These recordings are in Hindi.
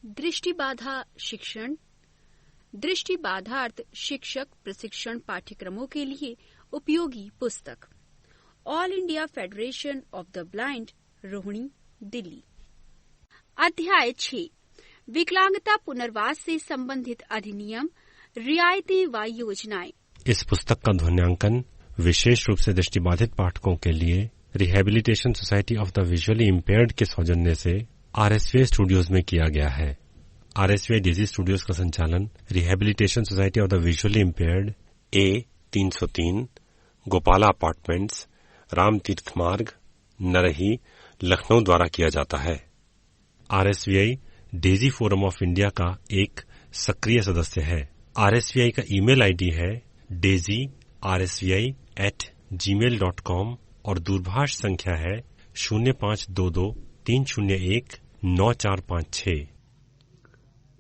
दृष्टिबाधा शिक्षण, दृष्टिबाधार्थ शिक्षक प्रशिक्षण पाठ्यक्रमों के लिए उपयोगी पुस्तक। All India federation of the blind, Rohini, Delhi. अध्याय 6, विकलांगता पुनर्वास से संबंधित अधिनियम, रियायतें व योजनाएं। इस पुस्तक का ध्वन्यांकन विशेष रूप से दृष्टिबाधित पाठकों के लिए rehabilitation society of the visually impaired के सौजन्य से RSVI स्टूडियोज में किया गया है। RSVI डेजी स्टूडियोज का संचालन rehabilitation society of the visually impaired A303 Gopala apartments, Ram तीर्थ मार्ग, नरही, लखनऊ द्वारा किया जाता है। RSVI Daisy forum of India का एक सक्रिय सदस्य है। RSVI का ईमेल आईडी है daisyrsvi@gmail.com और दूरभाष संख्या है 0522-301-9456।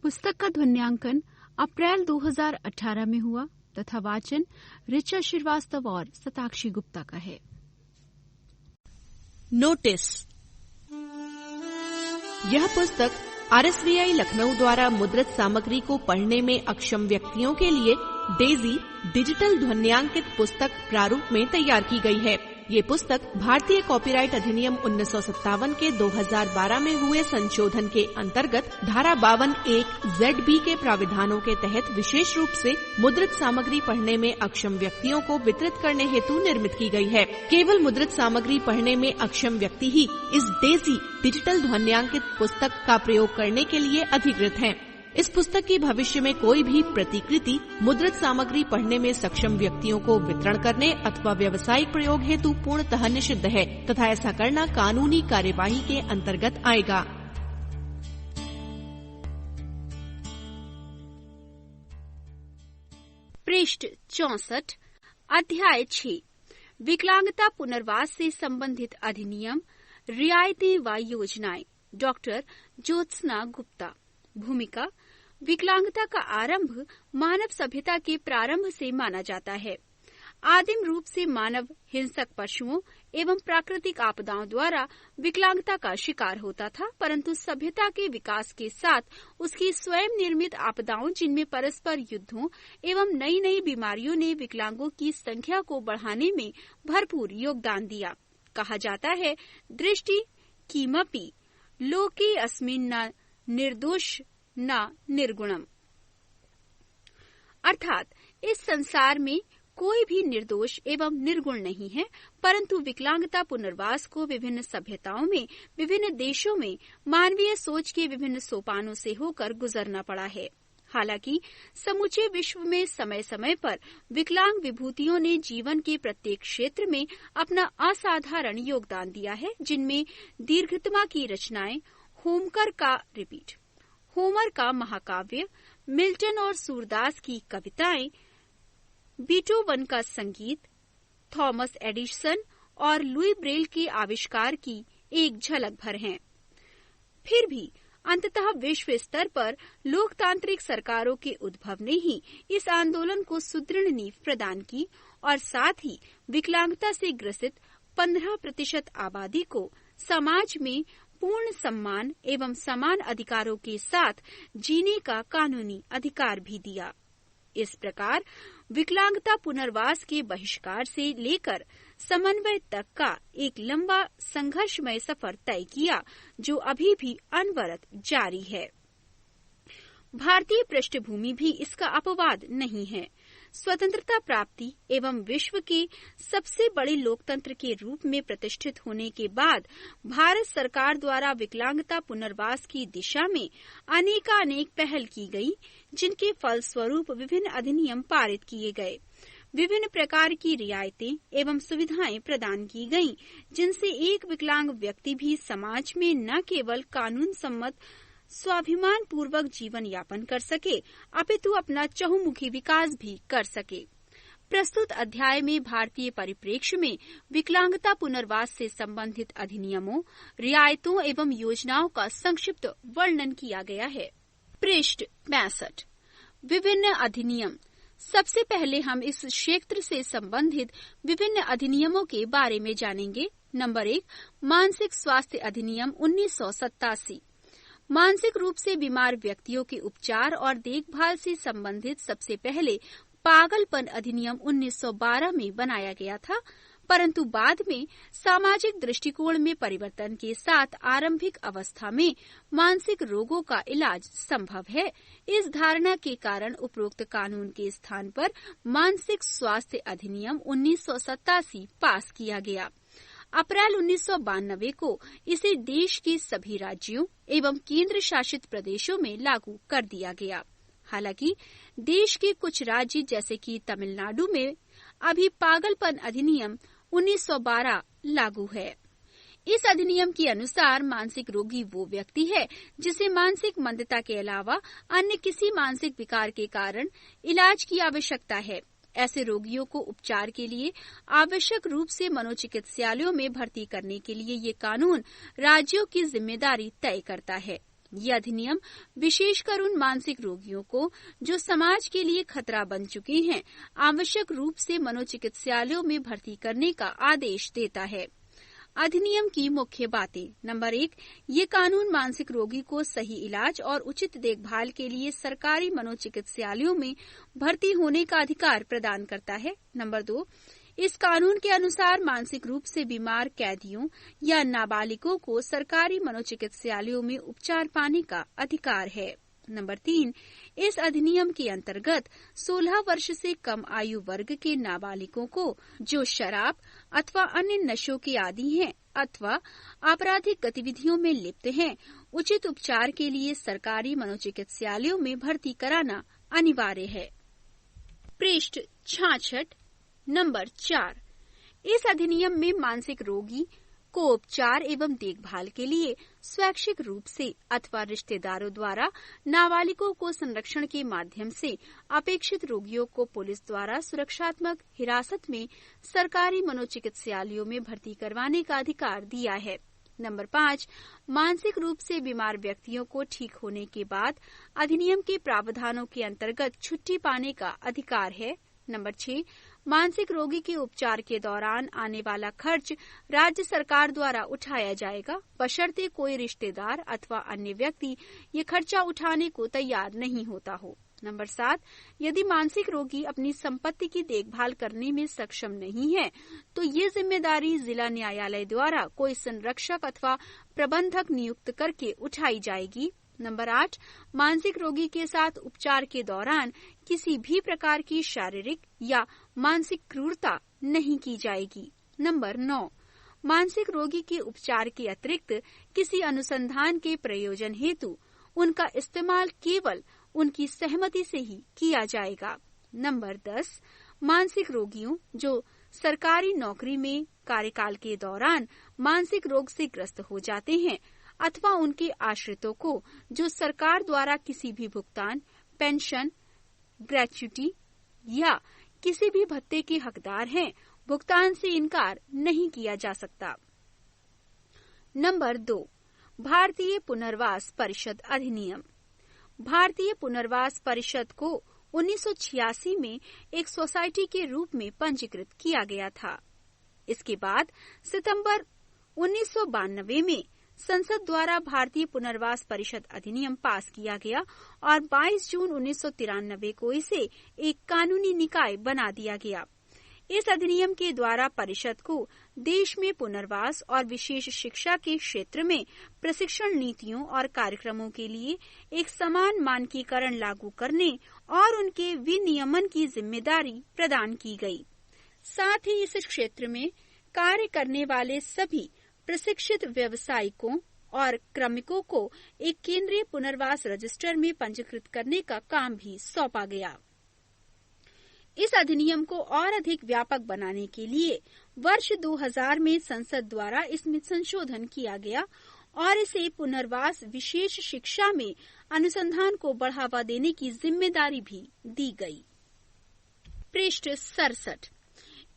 पुस्तक का ध्वन्यांकन अप्रैल 2018 में हुआ तथा वाचन ऋचा श्रीवास्तव और सताक्षी गुप्ता का है। नोटिस। यह पुस्तक RSVI लखनऊ द्वारा मुद्रित सामग्री को पढ़ने में अक्षम व्यक्तियों के लिए डेजी डिजिटल ध्वन्यांकित पुस्तक प्रारूप में तैयार की गई है। ये पुस्तक भारतीय कॉपीराइट अधिनियम 1957 के 2012 में हुए संशोधन के अंतर्गत धारा 52(1)(ZB) के प्राविधानों के तहत विशेष रूप से मुद्रित सामग्री पढ़ने में अक्षम व्यक्तियों को वितरित करने हेतु निर्मित की गई है। केवल मुद्रित सामग्री पढ़ने में अक्षम व्यक्ति ही इस डेजी डिजिटल ध्वन्यांकित पुस्तक का प्रयोग करने के लिए अधिकृत हैं। इस पुस्तक की भविष्य में कोई भी प्रतिकृति मुद्रित सामग्री पढ़ने में सक्षम व्यक्तियों को वितरण करने अथवा व्यावसायिक प्रयोग हेतु पूर्णतः निषिद्ध है तथा ऐसा करना कानूनी कार्यवाही के अंतर्गत आएगा। पृष्ठ 64, अध्याय 6, विकलांगता पुनर्वास से संबंधित अधिनियम, रियायतें व योजनाएं। डॉक्टर ज्योत्सना गुप्ता। भूमिका, विकलांगता का आरंभ मानव सभ्यता के प्रारंभ से माना जाता है। आदिम रूप से मानव हिंसक पशुओं एवं प्राकृतिक आपदाओं द्वारा विकलांगता का शिकार होता था, परंतु सभ्यता के विकास के साथ उसकी स्वयं निर्मित आपदाओं, जिनमें परस्पर युद्धों एवं नई नई बीमारियों ने विकलांगों की संख्या को बढ़ाने में भरपूर योगदान दिया। कहा जाता है, दृष्टि किमपि लोके अस्मिन् न निर्दोष न निर्गुणम, अर्थात इस संसार में कोई भी निर्दोष एवं निर्गुण नहीं है, परंतु विकलांगता पुनर्वास को विभिन्न सभ्यताओं में, विभिन्न देशों में मानवीय सोच के विभिन्न सोपानों से होकर गुजरना पड़ा है। हालांकि समूचे विश्व में समय समय पर विकलांग विभूतियों ने जीवन के प्रत्येक क्षेत्र में अपना असाधारण योगदान दिया है, जिनमें दीर्घतमा की रचनाएं होमर का महाकाव्य, मिल्टन और सूरदास की कविताएं, बीटोवन का संगीत, थॉमस एडिसन और लुई ब्रेल के आविष्कार की एक झलक भर हैं। फिर भी अंततः विश्व स्तर पर लोकतांत्रिक सरकारों के उद्भव ने ही इस आंदोलन को सुदृढ़ नींव प्रदान की और साथ ही विकलांगता से ग्रसित 15% आबादी को समाज में पूर्ण सम्मान एवं समान अधिकारों के साथ जीने का कानूनी अधिकार भी दिया। इस प्रकार विकलांगता पुनर्वास के बहिष्कार से लेकर समन्वय तक का एक लंबा संघर्षमय सफर तय किया, जो अभी भी अनवरत जारी है। भारतीय पृष्ठभूमि भी इसका अपवाद नहीं है। स्वतंत्रता प्राप्ति एवं विश्व के सबसे बड़े लोकतंत्र के रूप में प्रतिष्ठित होने के बाद भारत सरकार द्वारा विकलांगता पुनर्वास की दिशा में अनेकानेक पहल की गई, जिनके फलस्वरूप विभिन्न अधिनियम पारित किए गए, विभिन्न प्रकार की रियायतें एवं सुविधाएं प्रदान की गईं, जिनसे एक विकलांग व्यक्ति भी समाज में न केवल कानून सम्मत स्वाभिमान पूर्वक जीवन यापन कर सके, अपितु अपना चहुमुखी विकास भी कर सके। प्रस्तुत अध्याय में भारतीय परिप्रेक्ष्य में विकलांगता पुनर्वास से संबंधित अधिनियमों, रियायतों एवं योजनाओं का संक्षिप्त वर्णन किया गया है। पृष्ठ 65, विभिन्न अधिनियम। सबसे पहले हम इस क्षेत्र से संबंधित विभिन्न अधिनियमों के बारे में जानेंगे। नंबर 1, मानसिक स्वास्थ्य अधिनियम 1987। मानसिक रूप से बीमार व्यक्तियों के उपचार और देखभाल से संबंधित सबसे पहले पागलपन अधिनियम 1912 में बनाया गया था, परंतु बाद में सामाजिक दृष्टिकोण में परिवर्तन के साथ आरंभिक अवस्था में मानसिक रोगों का इलाज संभव है। इस धारणा के कारण उपरोक्त कानून के स्थान पर मानसिक स्वास्थ्य अधिनियम 1987 पास किया गया। अप्रैल 1992 को इसे देश के सभी राज्यों एवं केंद्र शासित प्रदेशों में लागू कर दिया गया। हालांकि देश के कुछ राज्य जैसे कि तमिलनाडु में अभी पागलपन अधिनियम 1912 लागू है। इस अधिनियम के अनुसार मानसिक रोगी वो व्यक्ति है जिसे मानसिक मंदता के अलावा अन्य किसी मानसिक विकार के कारण इलाज की आवश्यकता है। ऐसे रोगियों को उपचार के लिए आवश्यक रूप से मनोचिकित्सालयों में भर्ती करने के लिए ये कानून राज्यों की जिम्मेदारी तय करता है। यह अधिनियम विशेषकर उन मानसिक रोगियों को जो समाज के लिए खतरा बन चुके हैं आवश्यक रूप से मनोचिकित्सालयों में भर्ती करने का आदेश देता है। अधिनियम की मुख्य बातें। नंबर 1, ये कानून मानसिक रोगी को सही इलाज और उचित देखभाल के लिए सरकारी मनोचिकित्सालयों में भर्ती होने का अधिकार प्रदान करता है। नंबर 2, इस कानून के अनुसार मानसिक रूप से बीमार कैदियों या नाबालिगों को सरकारी मनोचिकित्सालयों में उपचार पाने का अधिकार है। नंबर 3, इस अधिनियम के अंतर्गत 16 वर्ष से कम आयु वर्ग के नाबालिगों को जो शराब अथवा अन्य नशों के आदी हैं अथवा आपराधिक गतिविधियों में लिप्त हैं, उचित उपचार के लिए सरकारी मनोचिकित्सालयों में भर्ती कराना अनिवार्य है। पृष्ठ 66 नंबर 4, इस अधिनियम में मानसिक रोगी को उपचार एवं देखभाल के लिए स्वैच्छिक रूप से अथवा रिश्तेदारों द्वारा नाबालिगों को संरक्षण के माध्यम से अपेक्षित रोगियों को पुलिस द्वारा सुरक्षात्मक हिरासत में सरकारी मनोचिकित्सालयों में भर्ती करवाने का अधिकार दिया है। नंबर 5, मानसिक रूप से बीमार व्यक्तियों को ठीक होने के बाद अधिनियम के प्रावधानों के अंतर्गत छुट्टी पाने का अधिकार है। नंबर 6, मानसिक रोगी के उपचार के दौरान आने वाला खर्च राज्य सरकार द्वारा उठाया जाएगा, बशर्ते कोई रिश्तेदार अथवा अन्य व्यक्ति ये खर्चा उठाने को तैयार नहीं होता हो। नंबर 7, यदि मानसिक रोगी अपनी संपत्ति की देखभाल करने में सक्षम नहीं है तो ये जिम्मेदारी जिला न्यायालय द्वारा कोई संरक्षक अथवा प्रबंधक नियुक्त करके उठाई जाएगी। नंबर 8, मानसिक रोगी के साथ उपचार के दौरान किसी भी प्रकार की शारीरिक या मानसिक क्रूरता नहीं की जाएगी। नंबर 9, मानसिक रोगी के उपचार के अतिरिक्त किसी अनुसंधान के प्रयोजन हेतु उनका इस्तेमाल केवल उनकी सहमति से ही किया जाएगा। नंबर 10, मानसिक रोगियों जो सरकारी नौकरी में कार्यकाल के दौरान मानसिक रोग से ग्रस्त हो जाते हैं अथवा उनके आश्रितों को जो सरकार द्वारा किसी भी भुगतान, पेंशन, ग्रेच्युटी या किसी भी भत्ते के हकदार हैं, भुगतान से इनकार नहीं किया जा सकता। नंबर 2, भारतीय पुनर्वास परिषद अधिनियम। भारतीय पुनर्वास परिषद को 1986 में एक सोसाइटी के रूप में पंजीकृत किया गया था। इसके बाद सितंबर 1992 में संसद द्वारा भारतीय पुनर्वास परिषद अधिनियम पास किया गया और 22 जून 1993 को इसे एक कानूनी निकाय बना दिया गया। इस अधिनियम के द्वारा परिषद को देश में पुनर्वास और विशेष शिक्षा के क्षेत्र में प्रशिक्षण नीतियों और कार्यक्रमों के लिए एक समान मानकीकरण लागू करने और उनके विनियमन की जिम्मेदारी प्रदान की गई। साथ ही इस क्षेत्र में कार्य करने वाले सभी प्रशिक्षित व्यावसायिकों और क्रमिकों को एक केंद्रीय पुनर्वास रजिस्टर में पंजीकृत करने का काम भी सौंपा गया। इस अधिनियम को और अधिक व्यापक बनाने के लिए वर्ष 2000 में संसद द्वारा इसमें संशोधन किया गया और इसे पुनर्वास विशेष शिक्षा में अनुसंधान को बढ़ावा देने की जिम्मेदारी भी दी गई। पृष्ठ 67,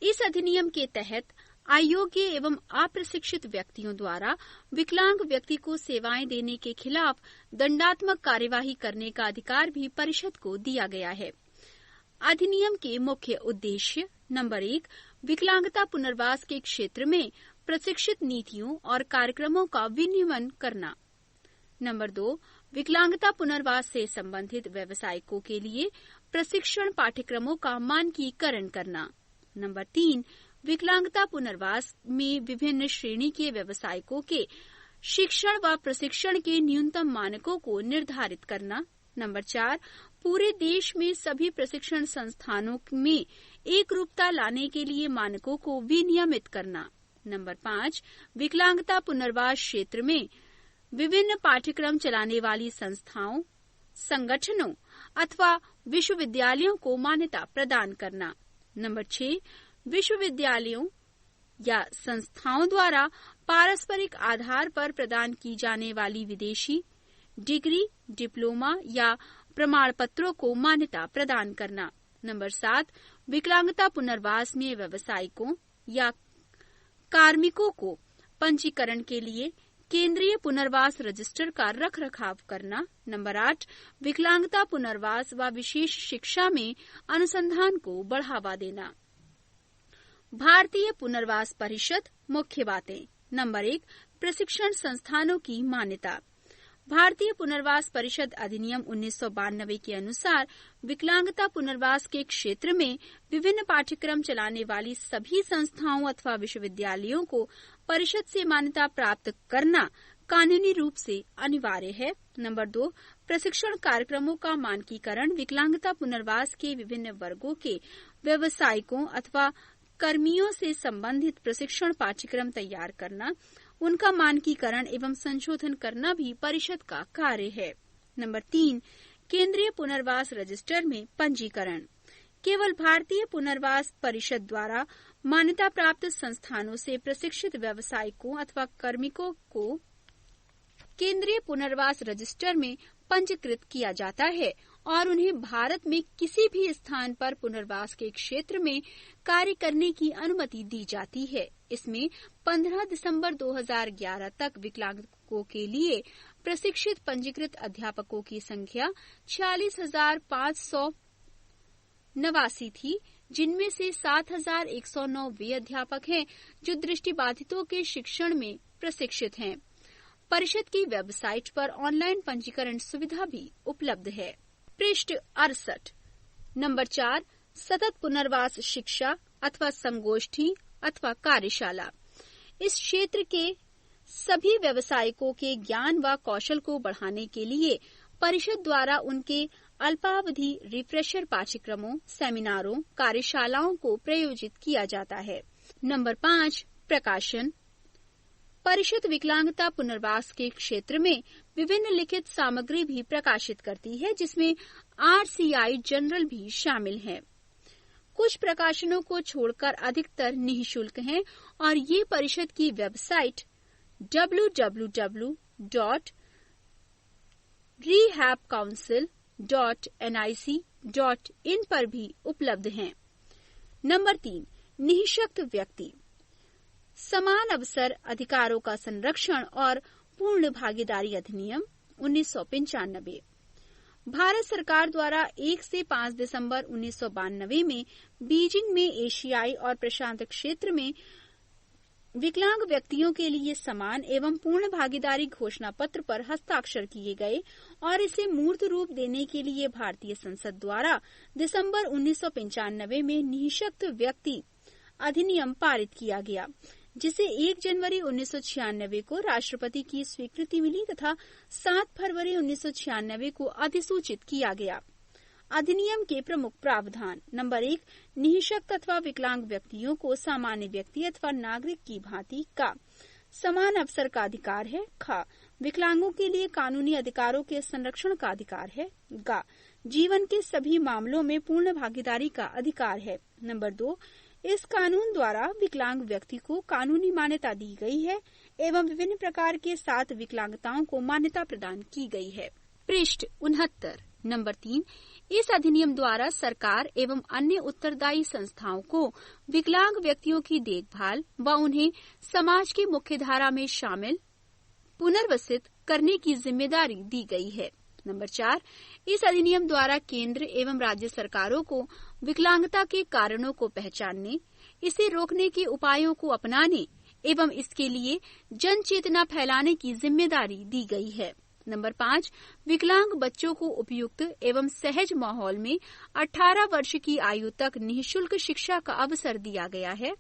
इस अधिनियम के तहत अयोग्य एवं अप्रशिक्षित व्यक्तियों द्वारा विकलांग व्यक्ति को सेवाएं देने के खिलाफ दंडात्मक कार्यवाही करने का अधिकार भी परिषद को दिया गया है। अधिनियम के मुख्य उद्देश्य। नंबर 1, विकलांगता पुनर्वास के क्षेत्र में प्रशिक्षित नीतियों और कार्यक्रमों का विनियमन करना। नंबर 2, विकलांगता पुनर्वास से संबंधित व्यावसायिकों के लिए प्रशिक्षण पाठ्यक्रमों का मानकीकरण करना। नंबर 3, विकलांगता पुनर्वास में विभिन्न श्रेणी के व्यावसायिकों के शिक्षण व प्रशिक्षण के न्यूनतम मानकों को निर्धारित करना। नंबर 4, पूरे देश में सभी प्रशिक्षण संस्थानों में एक रूपता लाने के लिए मानकों को विनियमित करना। नंबर 5, विकलांगता पुनर्वास क्षेत्र में विभिन्न पाठ्यक्रम चलाने वाली संस्थाओं, संगठनों अथवा विश्वविद्यालयों को मान्यता प्रदान करना। नंबर 6, विश्वविद्यालयों या संस्थाओं द्वारा पारस्परिक आधार पर प्रदान की जाने वाली विदेशी डिग्री, डिप्लोमा या प्रमाण पत्रों को मान्यता प्रदान करना। नंबर 7, विकलांगता पुनर्वास में व्यावसायिकों या कार्मिकों को पंजीकरण के लिए केंद्रीय पुनर्वास रजिस्टर का रखरखाव करना। नंबर 8, विकलांगता पुनर्वास व विशेष शिक्षा में अनुसंधान को बढ़ावा देना। भारतीय पुनर्वास परिषद मुख्य बातें। नंबर 1, प्रशिक्षण संस्थानों की मान्यता। भारतीय पुनर्वास परिषद अधिनियम 1992 के अनुसार विकलांगता पुनर्वास के क्षेत्र में विभिन्न पाठ्यक्रम चलाने वाली सभी संस्थाओं अथवा विश्वविद्यालयों को परिषद से मान्यता प्राप्त करना कानूनी रूप से अनिवार्य है। नंबर 2, प्रशिक्षण कार्यक्रमों का मानकीकरण विकलांगता पुनर्वास के विभिन्न वर्गों के व्यावसायिकों अथवा कर्मियों से संबंधित प्रशिक्षण पाठ्यक्रम तैयार करना, उनका मानकीकरण एवं संशोधन करना भी परिषद का कार्य है। नंबर 3, केंद्रीय पुनर्वास रजिस्टर में पंजीकरण। केवल भारतीय पुनर्वास परिषद द्वारा मान्यता प्राप्त संस्थानों से प्रशिक्षित व्यावसायिकों अथवा कार्मिकों को केंद्रीय पुनर्वास रजिस्टर में पंजीकृत किया जाता है और उन्हें भारत में किसी भी स्थान पर पुनर्वास के क्षेत्र में कार्य करने की अनुमति दी जाती है। इसमें 15 दिसंबर 2011 तक विकलांगों के लिए प्रशिक्षित पंजीकृत अध्यापकों की संख्या 46,589 थी, जिनमें से 7,109 वे अध्यापक हैं जो दृष्टिबाधितों के शिक्षण में प्रशिक्षित हैं। परिषद की वेबसाइट पर ऑनलाइन पंजीकरण सुविधा भी उपलब्ध है। पृष्ठ 68। नंबर 4, सतत पुनर्वास शिक्षा अथवा संगोष्ठी अथवा कार्यशाला। इस क्षेत्र के सभी व्यावसायिकों के ज्ञान व कौशल को बढ़ाने के लिए परिषद द्वारा उनके अल्पावधि रिफ्रेशर पाठ्यक्रमों, सेमिनारों, कार्यशालाओं को प्रायोजित किया जाता है। नंबर 5, प्रकाशन। परिषद विकलांगता पुनर्वास के क्षेत्र में विभिन्न लिखित सामग्री भी प्रकाशित करती है, जिसमें RCI जनरल भी शामिल है। कुछ प्रकाशनों को छोड़कर अधिकतर निःशुल्क हैं और ये परिषद की वेबसाइट www.rehabcouncil.nic.in पर भी उपलब्ध हैं। नंबर 3, निःशक्त व्यक्ति। समान अवसर अधिकारों का संरक्षण और पूर्ण भागीदारी अधिनियम 1995। भारत सरकार द्वारा 1 से 5 दिसंबर 1992 में बीजिंग में एशियाई और प्रशांत क्षेत्र में विकलांग व्यक्तियों के लिए समान एवं पूर्ण भागीदारी घोषणा पत्र पर हस्ताक्षर किए गए और इसे मूर्त रूप देने के लिए भारतीय संसद द्वारा दिसंबर 1995 में निःशक्त व्यक्ति अधिनियम पारित किया गया, जिसे 1 जनवरी 1996 को राष्ट्रपति की स्वीकृति मिली तथा 7 फरवरी 1996 को अधिसूचित किया गया। अधिनियम के प्रमुख प्रावधान। नंबर 1, निःशक्त अथवा विकलांग व्यक्तियों को सामान्य व्यक्ति अथवा नागरिक की भांति का समान अवसर का अधिकार है। ख, विकलांगों के लिए कानूनी अधिकारों के संरक्षण का अधिकार है। ग, जीवन के सभी मामलों में पूर्ण भागीदारी का अधिकार है। नंबर 2, इस कानून द्वारा विकलांग व्यक्ति को कानूनी मान्यता दी गई है एवं विभिन्न प्रकार के 7 विकलांगताओं को मान्यता प्रदान की गई है। पृष्ठ 69। नंबर 3, इस अधिनियम द्वारा सरकार एवं अन्य उत्तरदायी संस्थाओं को विकलांग व्यक्तियों की देखभाल व उन्हें समाज की मुख्यधारा में शामिल पुनर्वसित करने की जिम्मेदारी दी गई है। नंबर 4, इस अधिनियम द्वारा केंद्र एवं राज्य सरकारों को विकलांगता के कारणों को पहचानने, इसे रोकने के उपायों को अपनाने एवं इसके लिए जन चेतना फैलाने की जिम्मेदारी दी गई है। नंबर 5, विकलांग बच्चों को उपयुक्त एवं सहज माहौल में 18 वर्ष की आयु तक निःशुल्क शिक्षा का अवसर दिया गया है।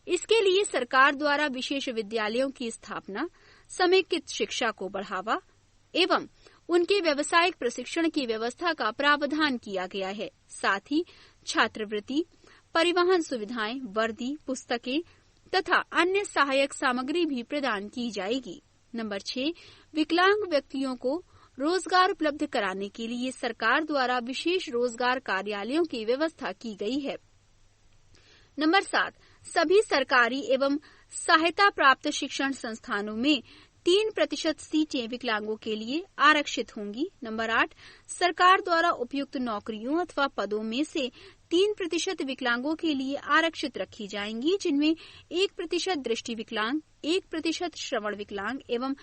इसके लिए सरकार द्वारा विशेष विद्यालयों की स्थापना, समेकित शिक्षा को बढ़ावा एवं उनके व्यावसायिक प्रशिक्षण की व्यवस्था का प्रावधान किया गया है। साथ ही छात्रवृत्ति, परिवहन सुविधाएं, वर्दी, पुस्तकें तथा अन्य सहायक सामग्री भी प्रदान की जाएगी। नंबर 6, विकलांग व्यक्तियों को रोजगार उपलब्ध कराने के लिए सरकार द्वारा विशेष रोजगार कार्यालयों की व्यवस्था की गई है। नंबर 7, सभी सरकारी एवं सहायता प्राप्त शिक्षण संस्थानों में 3% सीटें विकलांगों के लिए आरक्षित होंगी। नंबर 8, सरकार द्वारा उपयुक्त नौकरियों अथवा पदों में से 3% विकलांगों के लिए आरक्षित रखी जाएंगी, जिनमें 1% दृष्टि विकलांग, 1% श्रवण विकलांग एवं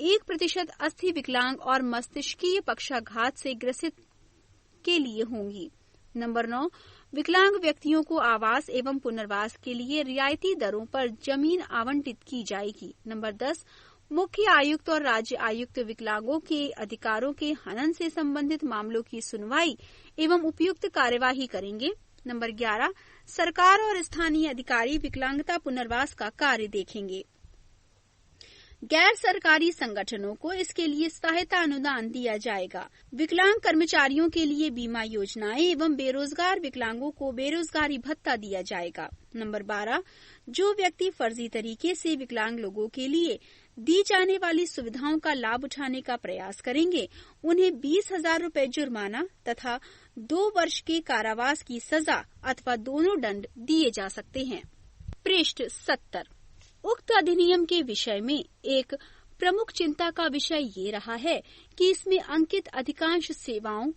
1% अस्थि विकलांग और मस्तिष्कीय पक्षाघात से ग्रसित के लिए होंगी। नंबर 9, विकलांग व्यक्तियों को आवास एवं पुनर्वास के लिए रियायती दरों पर जमीन आवंटित की जाएगी। नंबर 10, मुख्य आयुक्त और राज्य आयुक्त विकलांगों के अधिकारों के हनन से संबंधित मामलों की सुनवाई एवं उपयुक्त कार्यवाही करेंगे। नंबर 11, सरकार और स्थानीय अधिकारी विकलांगता पुनर्वास का कार्य देखेंगे। गैर सरकारी संगठनों को इसके लिए सहायता अनुदान दिया जाएगा। विकलांग कर्मचारियों के लिए बीमा योजनाएं एवं बेरोजगार विकलांगों को बेरोजगारी भत्ता दिया जाएगा। नंबर 12, जो व्यक्ति फर्जी तरीके से विकलांग लोगों के लिए दी जाने वाली सुविधाओं का लाभ उठाने का प्रयास करेंगे, उन्हें 20,000 रूपये जुर्माना तथा 2 वर्ष के कारावास की सजा अथवा दोनों दंड दिए जा सकते हैं। पृष्ठ 70। उक्त अधिनियम के विषय में एक प्रमुख चिंता का विषय ये रहा है कि इसमें अंकित अधिकांश सेवाओं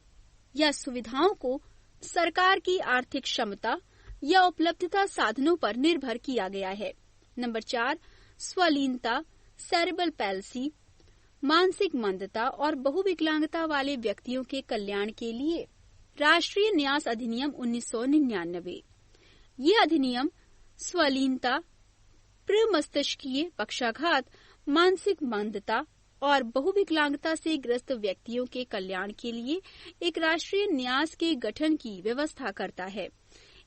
या सुविधाओं को सरकार की आर्थिक क्षमता या उपलब्धता साधनों पर निर्भर किया गया है। नंबर 4, स्वलीनता, सेरेब्रल पैल्सी, मानसिक मंदता और बहुविकलांगता वाले व्यक्तियों के कल्याण के लिए राष्ट्रीय न्यास अधिनियम 1999। ये अधिनियम स्वलीनता, प्रमस्तिष्कीय पक्षाघात, मानसिक मंदता और बहुविकलांगता से ग्रस्त व्यक्तियों के कल्याण के लिए एक राष्ट्रीय न्यास के गठन की व्यवस्था करता है।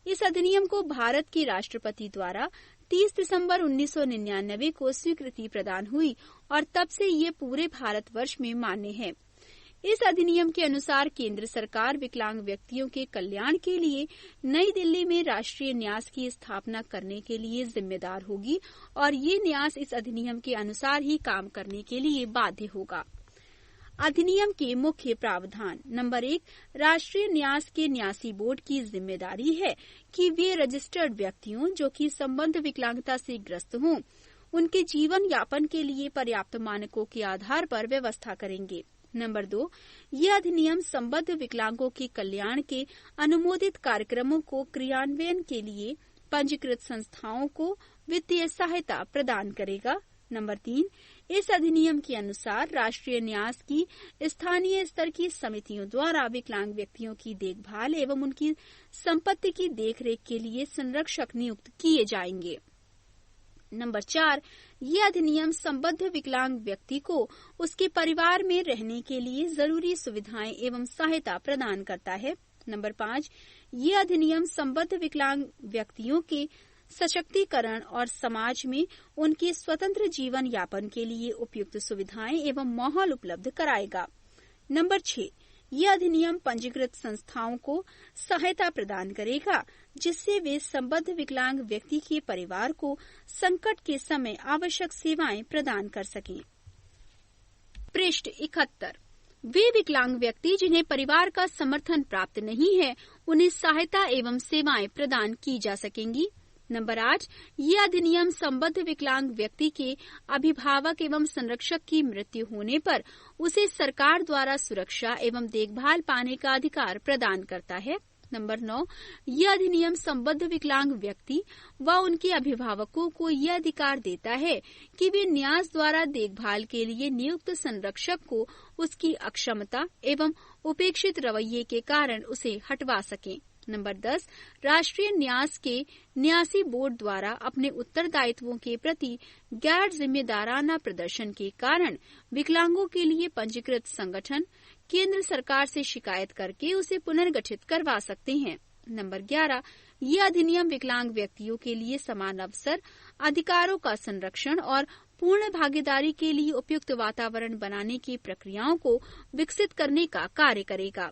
इस अधिनियम को भारत के राष्ट्रपति द्वारा 30 दिसंबर 1999 को स्वीकृति प्रदान हुई और तब से ये पूरे भारतवर्ष में मान्य है। इस अधिनियम के अनुसार केंद्र सरकार विकलांग व्यक्तियों के कल्याण के लिए नई दिल्ली में राष्ट्रीय न्यास की स्थापना करने के लिए जिम्मेदार होगी और ये न्यास इस अधिनियम के अनुसार ही काम करने के लिए बाध्य होगा। अधिनियम के मुख्य प्रावधान। नंबर 1, राष्ट्रीय न्यास के न्यासी बोर्ड की जिम्मेदारी है कि वे रजिस्टर्ड व्यक्तियों जो कि संबद्ध विकलांगता से ग्रस्त हों, उनके जीवन यापन के लिए पर्याप्त मानकों के आधार पर व्यवस्था करेंगे। नंबर 2, ये अधिनियम संबद्ध विकलांगों के कल्याण के अनुमोदित कार्यक्रमों को क्रियान्वयन के लिए पंजीकृत संस्थाओं को वित्तीय सहायता प्रदान करेगा। नंबर 3, इस अधिनियम के अनुसार राष्ट्रीय न्यास की स्थानीय स्तर की समितियों द्वारा विकलांग व्यक्तियों की देखभाल एवं उनकी संपत्ति की देखरेख के लिए संरक्षक नियुक्त किए जाएंगे। नंबर 4, ये अधिनियम संबद्ध विकलांग व्यक्ति को उसके परिवार में रहने के लिए जरूरी सुविधाएं एवं सहायता प्रदान करता है। नंबर 5, ये अधिनियम संबद्ध विकलांग व्यक्तियों के सशक्तिकरण और समाज में उनके स्वतंत्र जीवन यापन के लिए उपयुक्त सुविधाएं एवं माहौल उपलब्ध कराएगा। नंबर 6, ये अधिनियम पंजीकृत संस्थाओं को सहायता प्रदान करेगा जिससे वे संबद्ध विकलांग व्यक्ति के परिवार को संकट के समय आवश्यक सेवाएं प्रदान कर सकें। पृष्ठ 71। वे विकलांग व्यक्ति जिन्हें परिवार का समर्थन प्राप्त नहीं है, उन्हें सहायता एवं सेवाएं प्रदान की जा सकेंगी। नंबर 8, ये अधिनियम संबद्ध विकलांग व्यक्ति के अभिभावक एवं संरक्षक की मृत्यु होने पर उसे सरकार द्वारा सुरक्षा एवं देखभाल पाने का अधिकार प्रदान करता है। नंबर 9, यह अधिनियम संबद्ध विकलांग व्यक्ति व उनके अभिभावकों को यह अधिकार देता है कि वे न्यास द्वारा देखभाल के लिए नियुक्त संरक्षक को उसकी अक्षमता एवं उपेक्षित रवैये के कारण उसे हटवा सकें। नंबर 10, राष्ट्रीय न्यास के न्यासी बोर्ड द्वारा अपने उत्तरदायित्वों के प्रति गैर जिम्मेदाराना प्रदर्शन के कारण विकलांगों के लिए पंजीकृत संगठन केंद्र सरकार से शिकायत करके उसे पुनर्गठित करवा सकते हैं। नंबर 11, ये अधिनियम विकलांग व्यक्तियों के लिए समान अवसर, अधिकारों का संरक्षण और पूर्ण भागीदारी के लिए उपयुक्त वातावरण बनाने की प्रक्रियाओं को विकसित करने का कार्य करेगा।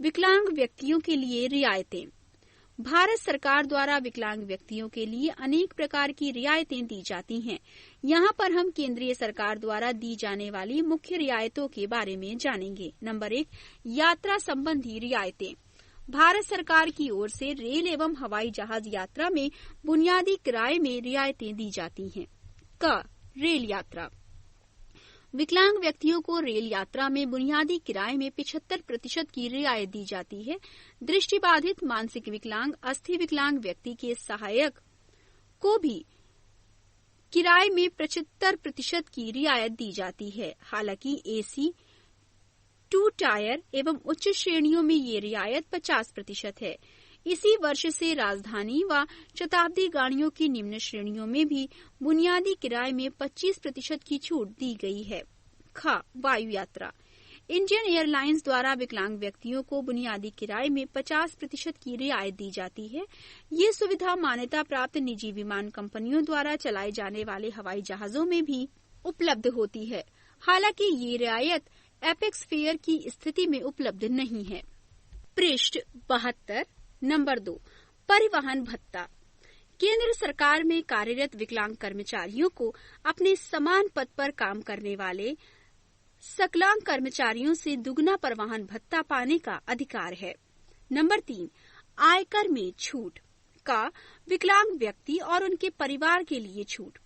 विकलांग व्यक्तियों के लिए रियायतें। भारत सरकार द्वारा विकलांग व्यक्तियों के लिए अनेक प्रकार की रियायतें दी जाती हैं। यहाँ पर हम केंद्रीय सरकार द्वारा दी जाने वाली मुख्य रियायतों के बारे में जानेंगे। नंबर 1, यात्रा संबंधी रियायतें। भारत सरकार की ओर से रेल एवं हवाई जहाज यात्रा में बुनियादी किराए में रियायतें दी जाती हैं। क, रेल यात्रा। विकलांग व्यक्तियों को रेल यात्रा में बुनियादी किराए में 75% की रियायत दी जाती है। दृष्टिबाधित, मानसिक विकलांग, अस्थि विकलांग व्यक्ति के सहायक को भी किराए में 75% की रियायत दी जाती है। हालांकि AC, 2 टायर एवं उच्च श्रेणियों में ये रियायत 50% है। इसी वर्ष से राजधानी व शताब्दी गाड़ियों की निम्न श्रेणियों में भी बुनियादी किराए में 25% की छूट दी गई है। ख, वायु यात्रा। इंडियन एयरलाइंस द्वारा विकलांग व्यक्तियों को बुनियादी किराए में 50% की रियायत दी जाती है। ये सुविधा मान्यता प्राप्त निजी विमान कंपनियों द्वारा चलाए जाने वाले हवाई जहाजों में भी उपलब्ध होती है। हालांकि ये रियायत एपेक्स फेयर की स्थिति में उपलब्ध नहीं है। पृष्ठ 72। नंबर 2, परिवहन भत्ता। केंद्र सरकार में कार्यरत विकलांग कर्मचारियों को अपने समान पद पर काम करने वाले सकलांग कर्मचारियों से दुगना परिवहन भत्ता पाने का अधिकार है। नंबर 3, आयकर में छूट। का, विकलांग व्यक्ति और उनके परिवार के लिए छूट।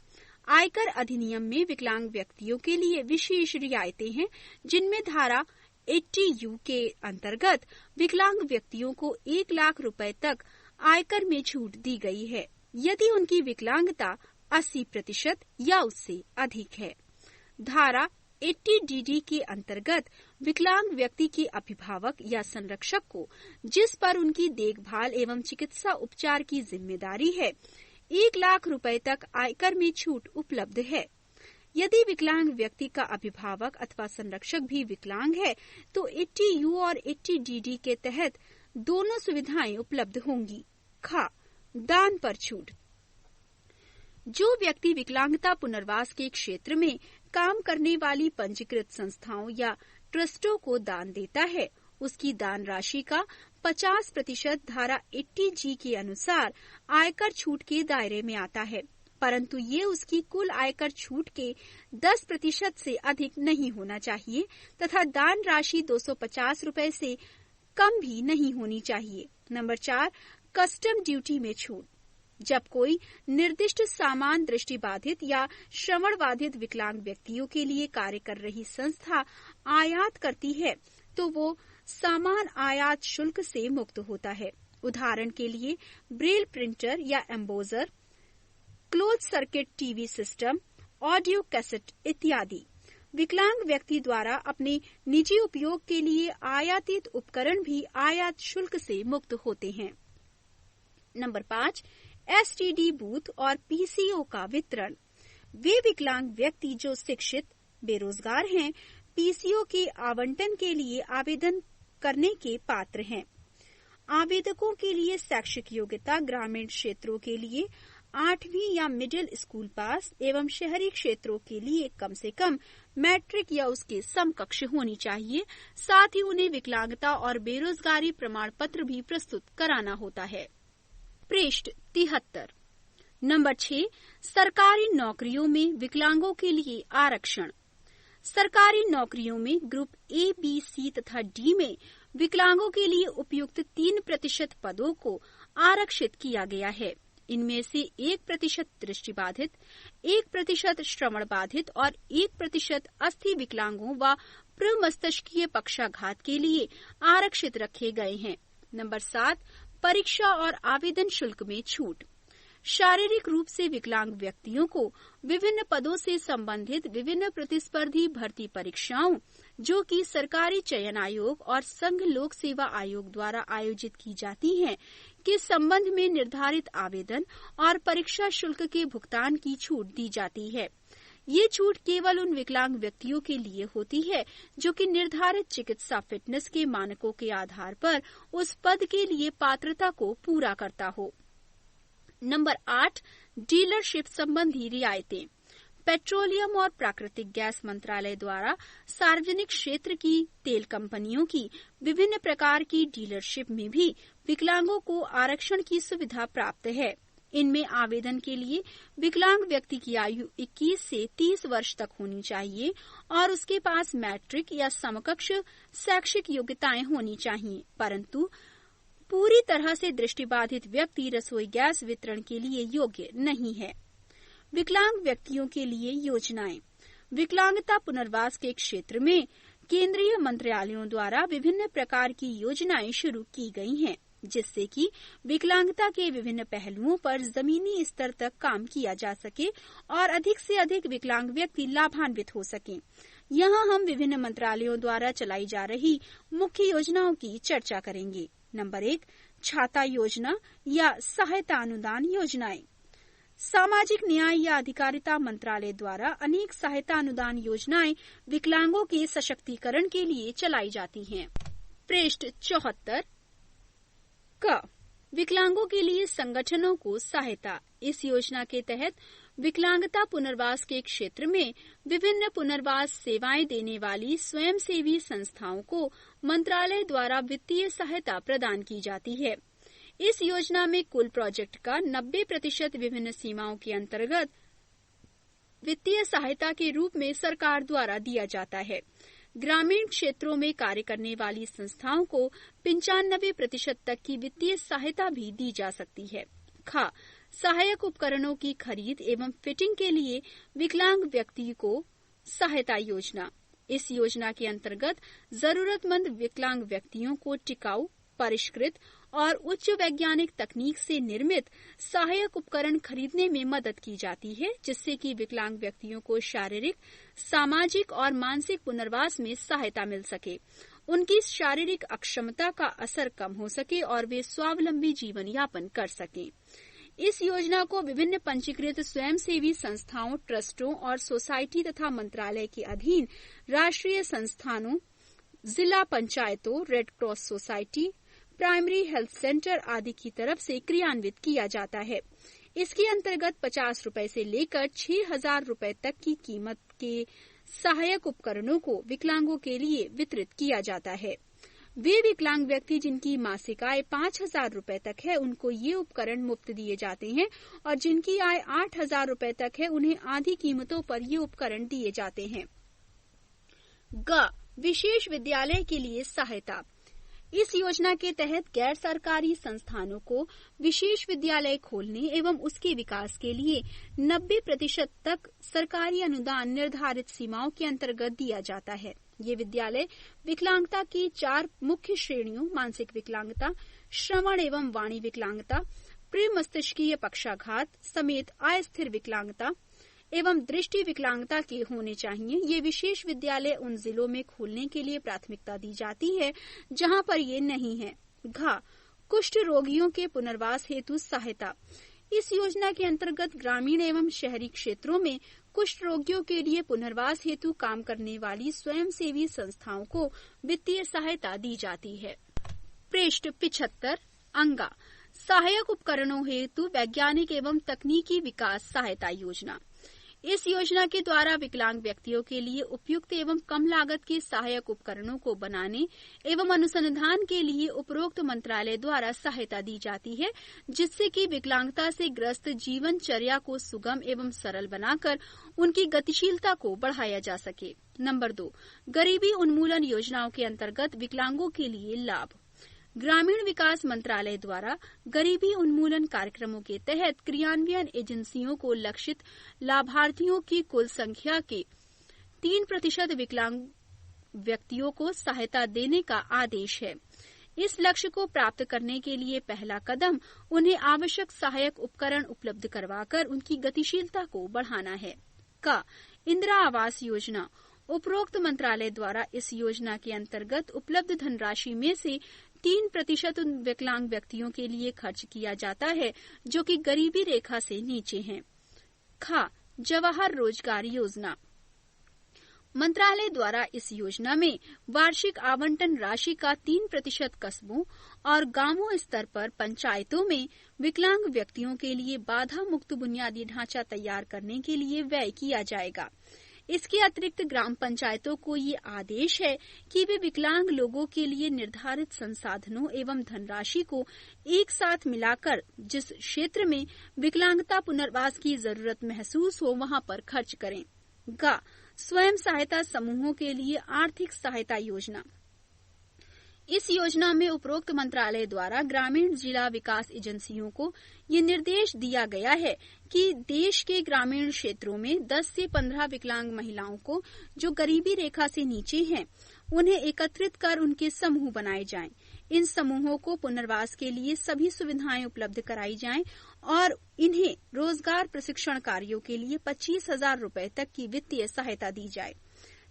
आयकर अधिनियम में विकलांग व्यक्तियों के लिए विशेष रियायतें हैं, जिनमें धारा 80U के अंतर्गत विकलांग व्यक्तियों को 1 लाख रुपए तक आयकर में छूट दी गई है, यदि उनकी विकलांगता 80% या उससे अधिक है। धारा 80DD के अंतर्गत विकलांग व्यक्ति के अभिभावक या संरक्षक को, जिस पर उनकी देखभाल एवं चिकित्सा उपचार की जिम्मेदारी है, 1 लाख रुपए तक आयकर में छूट उपलब्ध है। यदि विकलांग व्यक्ति का अभिभावक अथवा संरक्षक भी विकलांग है तो 80U और 80DD के तहत दोनों सुविधाएं उपलब्ध होंगी। ख, दान पर छूट। जो व्यक्ति विकलांगता पुनर्वास के क्षेत्र में काम करने वाली पंजीकृत संस्थाओं या ट्रस्टों को दान देता है, उसकी दान राशि का 50% धारा 80G के अनुसार आयकर छूट के दायरे में आता है, परंतु ये उसकी कुल आयकर छूट के 10% से अधिक नहीं होना चाहिए तथा दान राशि 250 रुपए से कम भी नहीं होनी चाहिए। नंबर 4, कस्टम ड्यूटी में छूट। जब कोई निर्दिष्ट सामान दृष्टिबाधित या श्रवण बाधित विकलांग व्यक्तियों के लिए कार्य कर रही संस्था आयात करती है तो वो सामान आयात शुल्क से मुक्त होता है। उदाहरण के लिए ब्रेल प्रिंटर या embosser, close circuit TV system, audio cassette इत्यादि। विकलांग व्यक्ति द्वारा अपने निजी उपयोग के लिए आयातित उपकरण भी आयात शुल्क से मुक्त होते हैं। नंबर 5, STD बूथ और PCO का वितरण। वे विकलांग व्यक्ति जो शिक्षित, बेरोजगार हैं, PCO के आवंटन के लिए आवेदन करने के पात्र हैं। आवेदकों के लिए शैक्षिक योग्यता ग्रामीण क्षेत्रों के लिए 8वीं या मिडिल स्कूल पास एवं शहरी क्षेत्रों के लिए कम से कम मैट्रिक या उसके समकक्ष होनी चाहिए। साथ ही उन्हें विकलांगता और बेरोजगारी प्रमाण पत्र भी प्रस्तुत कराना होता है। पृष्ठ 73। नंबर 6, सरकारी नौकरियों में विकलांगों के लिए आरक्षण। सरकारी नौकरियों में ग्रुप A, B, C तथा D में विकलांगों के लिए उपयुक्त 3% पदों को आरक्षित किया गया है। इनमें से 1% दृष्टिबाधित, 1% श्रवण बाधित और 1% अस्थि विकलांगों व प्रमस्तिष्कीय पक्षाघात के लिए आरक्षित रखे गए हैं। नंबर 7, परीक्षा और आवेदन शुल्क में छूट। शारीरिक रूप से विकलांग व्यक्तियों को विभिन्न पदों से संबंधित विभिन्न प्रतिस्पर्धी भर्ती परीक्षाओं, जो कि सरकारी चयन आयोग और संघ लोक सेवा आयोग द्वारा आयोजित की जाती हैं, के संबंध में निर्धारित आवेदन और परीक्षा शुल्क के भुगतान की छूट दी जाती है। ये छूट केवल उन विकलांग व्यक्तियों के लिए होती है जो कि निर्धारित चिकित्सा फिटनेस के मानकों के आधार पर उस पद के लिए पात्रता को पूरा करता हो। नंबर 8, डीलरशिप संबंधी रियायतें। पेट्रोलियम और प्राकृतिक गैस मंत्रालय द्वारा सार्वजनिक क्षेत्र की तेल कंपनियों की विभिन्न प्रकार की डीलरशिप में भी विकलांगों को आरक्षण की सुविधा प्राप्त है। इनमें आवेदन के लिए विकलांग व्यक्ति की आयु 21 से 30 वर्ष तक होनी चाहिए और उसके पास मैट्रिक या समकक्ष शैक्षिक योग्यताएं होनी चाहिए, परंतु पूरी तरह से दृष्टिबाधित व्यक्ति रसोई गैस वितरण के लिए योग्य नहीं है। विकलांग व्यक्तियों के लिए योजनाएं। विकलांगता पुनर्वास के क्षेत्र में केंद्रीय मंत्रालयों द्वारा विभिन्न प्रकार की योजनाएं शुरू की गई हैं, जिससे कि विकलांगता के विभिन्न पहलुओं पर जमीनी स्तर तक काम किया जा सके और अधिक से अधिक विकलांग व्यक्ति लाभान्वित हो सकें। यहाँ हम विभिन्न मंत्रालयों द्वारा चलाई जा रही मुख्य योजनाओं की चर्चा करेंगे। नंबर 1, छाता योजना या सहायता अनुदान योजनाएं। सामाजिक न्याय या अधिकारिता मंत्रालय द्वारा अनेक सहायता अनुदान योजनाएं विकलांगों के सशक्तिकरण के लिए चलाई जाती हैं। पृष्ठ 74 क, विकलांगों के लिए संगठनों को सहायता। इस योजना के तहत विकलांगता पुनर्वास के क्षेत्र में विभिन्न पुनर्वास सेवाएं देने वाली स्वयंसेवी संस्थाओं को मंत्रालय द्वारा वित्तीय सहायता प्रदान की जाती है। इस योजना में कुल प्रोजेक्ट का 90% विभिन्न सीमाओं के अंतर्गत वित्तीय सहायता के रूप में सरकार द्वारा दिया जाता है। ग्रामीण क्षेत्रों में कार्य करने वाली संस्थाओं को 95% तक की वित्तीय सहायता भी दी जा सकती है। ख, सहायक उपकरणों की खरीद एवं फिटिंग के लिए विकलांग व्यक्ति को सहायता योजना। इस योजना के अंतर्गत जरूरतमंद विकलांग व्यक्तियों को टिकाऊ, परिष्कृत और उच्च वैज्ञानिक तकनीक से निर्मित सहायक उपकरण खरीदने में मदद की जाती है, जिससे कि विकलांग व्यक्तियों को शारीरिक, सामाजिक और मानसिक पुनर्वास में सहायता मिल सके, उनकी शारीरिक अक्षमता का असर कम हो सके और वे स्वावलंबी जीवन यापन कर सकें। इस योजना को विभिन्न पंजीकृत स्वयंसेवी संस्थाओं, ट्रस्टों और सोसाइटी तथा मंत्रालय के अधीन राष्ट्रीय संस्थानों, जिला पंचायतों, red cross society, primary health centre आदि की तरफ से क्रियान्वित किया जाता है। इसके अंतर्गत 50 रुपए से लेकर 6,000 रुपए तक की कीमत के सहायक उपकरणों को विकलांगों के लिए वितरित किया जाता है। वे विकलांग व्यक्ति जिनकी मासिक आय 5,000 रुपए तक है, उनको ये उपकरण मुफ्त दिए जाते हैं और जिनकी आय 8,000 रुपए तक है, उन्हें आधी कीमतों पर ये उपकरण दिए जाते हैं। ग, विशेष विद्यालय के लिए सहायता। इस योजना के तहत गैर सरकारी संस्थानों को विशेष विद्यालय खोलने एवं उसके विकास के लिए 90% तक सरकारी अनुदान निर्धारित सीमाओं के अंतर्गत दिया जाता है। ये विद्यालय विकलांगता की 4 मुख्य श्रेणियों, मानसिक विकलांगता, श्रवण एवं वाणी विकलांगता, प्रीमस्तिष्कीय पक्षाघात समेत अस्थिर विकलांगता एवं दृष्टि विकलांगता के होने चाहिए। ये विशेष विद्यालय उन जिलों में खोलने के लिए प्राथमिकता दी जाती है जहां पर ये नहीं है। घ, कुष्ठ रोगियों के पुनर्वास हेतु सहायता। इस योजना के अंतर्गत ग्रामीण एवं शहरी क्षेत्रों में कुष्ठ रोगियों के लिए पुनर्वास हेतु काम करने वाली स्वयंसेवी संस्थाओं को वित्तीय सहायता दी जाती है। पृष्ठ 75 अंगा, सहायक उपकरणों हेतु वैज्ञानिक एवं तकनीकी विकास सहायता योजना। इस योजना के द्वारा विकलांग व्यक्तियों के लिए उपयुक्त एवं कम लागत के सहायक उपकरणों को बनाने एवं अनुसंधान के लिए उपरोक्त मंत्रालय द्वारा सहायता दी जाती है, जिससे कि विकलांगता से ग्रस्त जीवनचर्या को सुगम एवं सरल बनाकर उनकी गतिशीलता को बढ़ाया जा सके। नंबर 2, गरीबी उन्मूलन योजनाओं के अंतर्गत विकलांगों के लिए लाभ। ग्रामीण विकास मंत्रालय द्वारा गरीबी उन्मूलन कार्यक्रमों के तहत क्रियान्वयन एजेंसियों को लक्षित लाभार्थियों की कुल संख्या के 3% विकलांग व्यक्तियों को सहायता देने का आदेश है। इस लक्ष्य को प्राप्त करने के लिए पहला कदम उन्हें आवश्यक सहायक उपकरण उपलब्ध करवाकर उनकी गतिशीलता को बढ़ाना है। इंदिरा आवास योजना। उपरोक्त मंत्रालय द्वारा इस योजना के अंतर्गत उपलब्ध धनराशि में से 3% उन विकलांग व्यक्तियों के लिए खर्च किया जाता है जो कि गरीबी रेखा से नीचे हैं। जवाहर रोजगार योजना। मंत्रालय द्वारा इस योजना में वार्षिक आवंटन राशि का 3% कस्बों और गांवों स्तर पर पंचायतों में विकलांग व्यक्तियों के लिए बाधा मुक्त बुनियादी ढांचा तैयार करने के लिए व्यय किया जाएगा। इसके अतिरिक्त ग्राम पंचायतों को ये आदेश है कि वे विकलांग लोगों के लिए निर्धारित संसाधनों एवं धनराशि को एक साथ मिलाकर जिस क्षेत्र में विकलांगता पुनर्वास की जरूरत महसूस हो वहां पर खर्च करें। स्वयं सहायता समूहों के लिए आर्थिक सहायता योजना। इस योजना में उपरोक्त मंत्रालय द्वारा ग्रामीण जिला विकास एजेंसियों को ये निर्देश दिया गया है कि देश के ग्रामीण क्षेत्रों में 10 से 15 विकलांग महिलाओं को जो गरीबी रेखा से नीचे हैं, उन्हें एकत्रित कर उनके समूह बनाए जाएं। इन समूहों को पुनर्वास के लिए सभी सुविधाएं उपलब्ध कराई जाएं और इन्हें रोजगार प्रशिक्षण कार्यों के लिए 25,000 रूपये तक की वित्तीय सहायता दी जाए।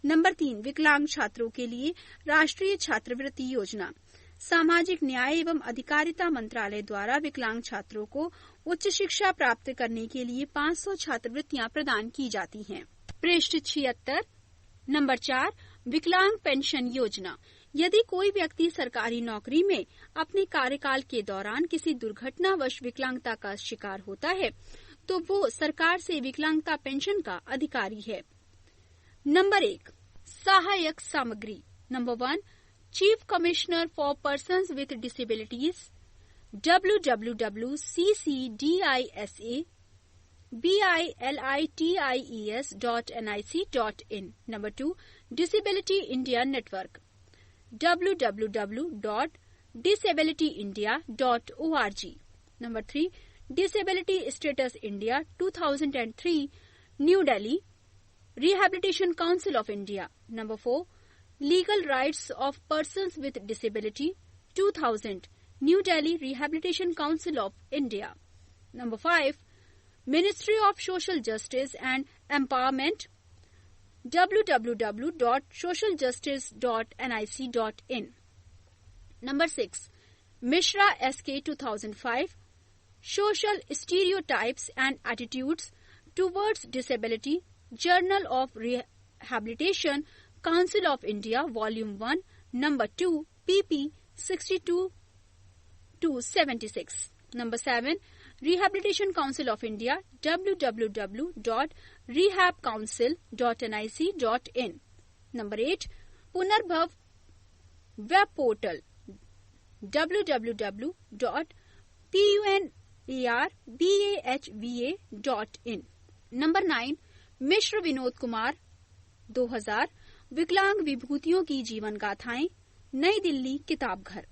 नंबर 3, विकलांग छात्रों के लिए राष्ट्रीय छात्रवृत्ति योजना। सामाजिक न्याय एवं अधिकारिता मंत्रालय द्वारा विकलांग छात्रों को उच्च शिक्षा प्राप्त करने के लिए 500 छात्रवृत्तियां प्रदान की जाती हैं। पृष्ठ 76। नंबर 4, विकलांग पेंशन योजना। यदि कोई व्यक्ति सरकारी नौकरी में अपने कार्यकाल के दौरान किसी दुर्घटनावश विकलांगता का शिकार होता है तो वो सरकार से विकलांगता पेंशन का अधिकारी है। नंबर 1, सहायक सामग्री। Number 1, chief commissioner for persons with disabilities www.ccdisabilties.nic.in। Number 2, disability India network www.disabilityindia.org। Number 3, disability status India 2003 new Delhi Rehabilitation Council of India। Number 4, Legal Rights of Persons with Disability 2000 New Delhi Rehabilitation Council of India। Number 5, Ministry of Social Justice and Empowerment www.socialjustice.nic.in। Number 6, Mishra SK 2005 Social Stereotypes and Attitudes Towards Disability Journal of Rehabilitation Council of India Volume 1 Number 2 pp 62-76। Number 7, Rehabilitation Council of India www.rehabcouncil.nic.in। Number 8, Punarbhav Web Portal www.punarbahva.in। Number 9, मिश्र विनोद कुमार 2000 विकलांग विभूतियों की जीवन गाथाएं, नई दिल्ली किताब घर।